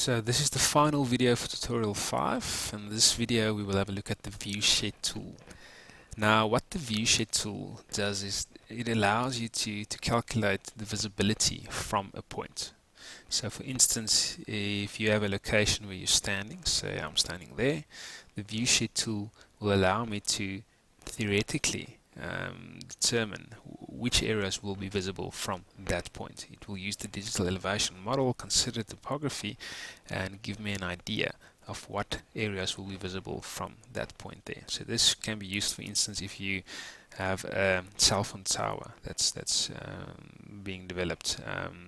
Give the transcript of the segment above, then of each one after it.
So this is the final video for tutorial 5. In this video we will have a look at the viewshed tool. Now what the viewshed tool does is it allows you to calculate the visibility from a point. So for instance, if you have a location where you're standing, say I'm standing there, the viewshed tool will allow me to theoretically determine which areas will be visible from that point. It will use the digital elevation model, consider topography, and give me an idea of what areas will be visible from that point there. So this can be used, for instance, if you have a cell phone tower that's being developed.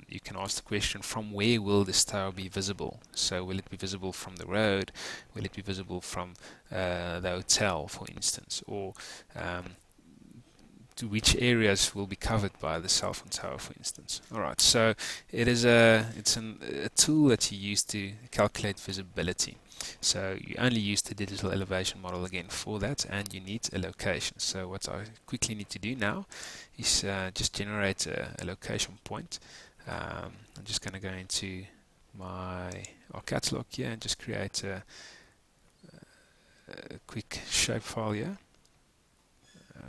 You can ask the question, from where will this tower be visible? So will it be visible from the road? Will it be visible from the hotel, for instance? Or to which areas will be covered by the cell phone tower, for instance. Alright, so it's a tool that you use to calculate visibility. So you only use the digital elevation model again for that, and you need a location. So what I quickly need to do now is just generate a location point. I'm just going to go into our catalog here and just create a quick shapefile here.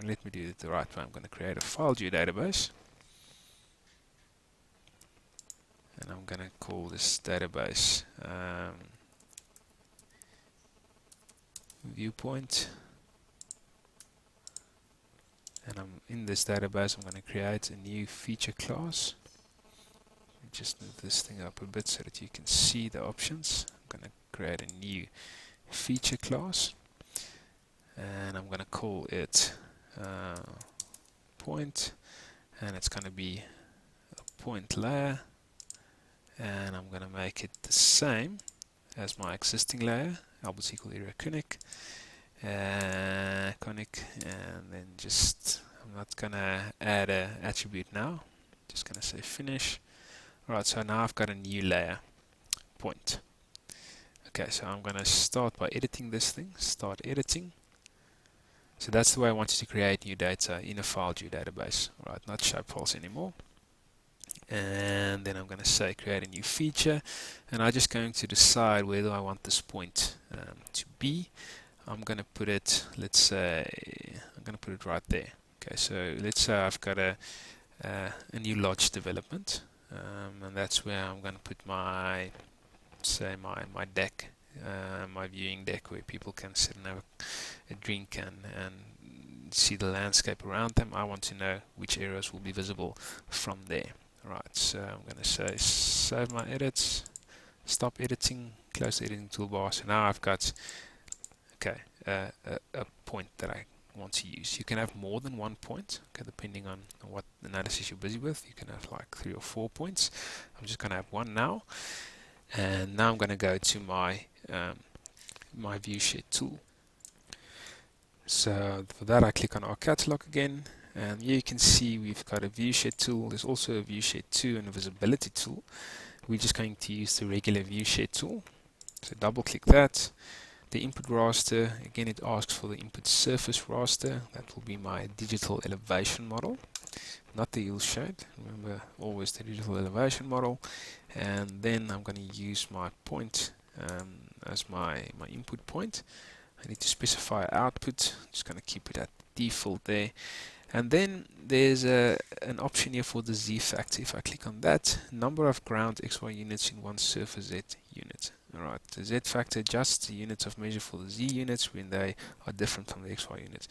Let me do it the right way. I'm going to create a file geodatabase, and I'm going to call this database viewpoint. And in this database I'm going to create a new feature class. Just move this thing up a bit so that you can see the options. I'm going to create a new feature class, and I'm going to call it point, and it's going to be a point layer, and I'm going to make it the same as my existing layer, Albert equal area conic, and then I'm not going to add an attribute now, just going to say finish. Alright, so now I've got a new layer, point. Okay, so I'm going to start by editing this thing, start editing. So that's the way I want you to create new data in a file geodatabase. Alright, not shapefiles anymore. And then I'm going to say create a new feature, and I'm just going to decide whether I want this point to be. I'm going to put it, let's say, I'm going to put it right there. Okay, so let's say I've got a new lodge development, and that's where I'm going to put my deck, my viewing deck, where people can sit and have a drink and see the landscape around them. I want to know which areas will be visible from there. Right, so I'm going to say save my edits, stop editing, close the editing toolbar. So now I've got a point that I want to use. You can have more than one point, okay, depending on what analysis you're busy with. You can have like 3 or 4 points. I'm just going to have one now, and now I'm going to go to my my viewshed tool. So for that I click on our catalog again, and here you can see we've got a viewshed tool. There's also a viewshed 2 and a visibility tool. We're just going to use the regular viewshed tool. So double click that. The input raster, again it asks for the input surface raster. That will be my digital elevation model, not the hillshade. Remember, always the digital elevation model. And then I'm going to use my point as my input point. I need to specify output. I'm just going to keep it at default there. And then there's an option here for the Z factor. If I click on that, number of ground XY units in one surface Z unit. Alright, the Z factor adjusts the units of measure for the Z units when they are different from the XY units.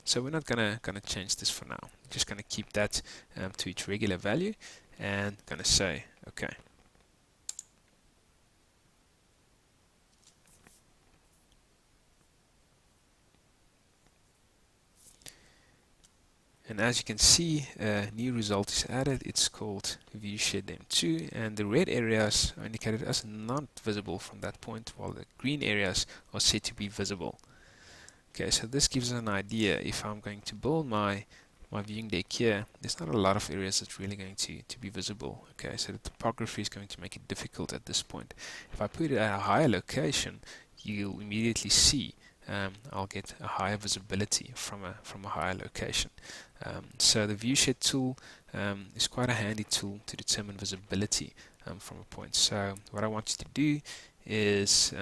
So we're not gonna change this for now. We're just gonna keep that to its regular value, and gonna say okay. And as you can see, a new result is added. It's called viewshed M2, and the red areas are indicated as not visible from that point, while the green areas are said to be visible. Okay, so this gives us an idea. If I'm going to build my viewing deck here, there's not a lot of areas that's really going to be visible. Okay, so the topography is going to make it difficult at this point. If I put it at a higher location, you'll immediately see I'll get a higher visibility from a higher location. So the viewshed tool is quite a handy tool to determine visibility from a point. So what I want you to do is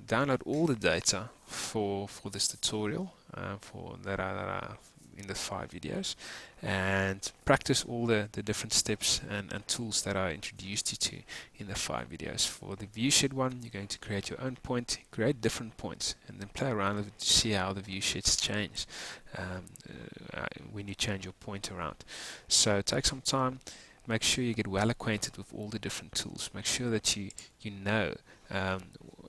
download all the data for this tutorial for that are in the 5 videos, and practice all the different steps and tools that I introduced you to in the 5 videos. For the viewshed one, you're going to create your own point, create different points, and then play around with it to see how the viewsheds change when you change your point around. So take some time, make sure you get well acquainted with all the different tools, make sure that you know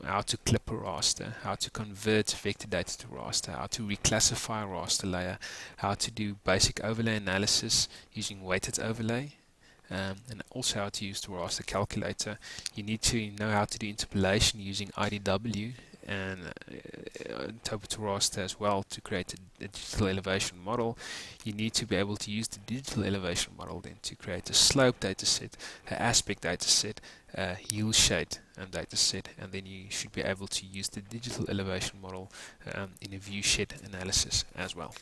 how to clip a raster, how to convert vector data to raster, how to reclassify a raster layer, how to do basic overlay analysis using weighted overlay, and also how to use the raster calculator. You need to know how to do interpolation using IDW and interpret raster as well to create a digital elevation model. You need to be able to use the digital elevation model then to create a slope dataset, an aspect dataset, a heel shade dataset, and then you should be able to use the digital elevation model in a viewshed analysis as well.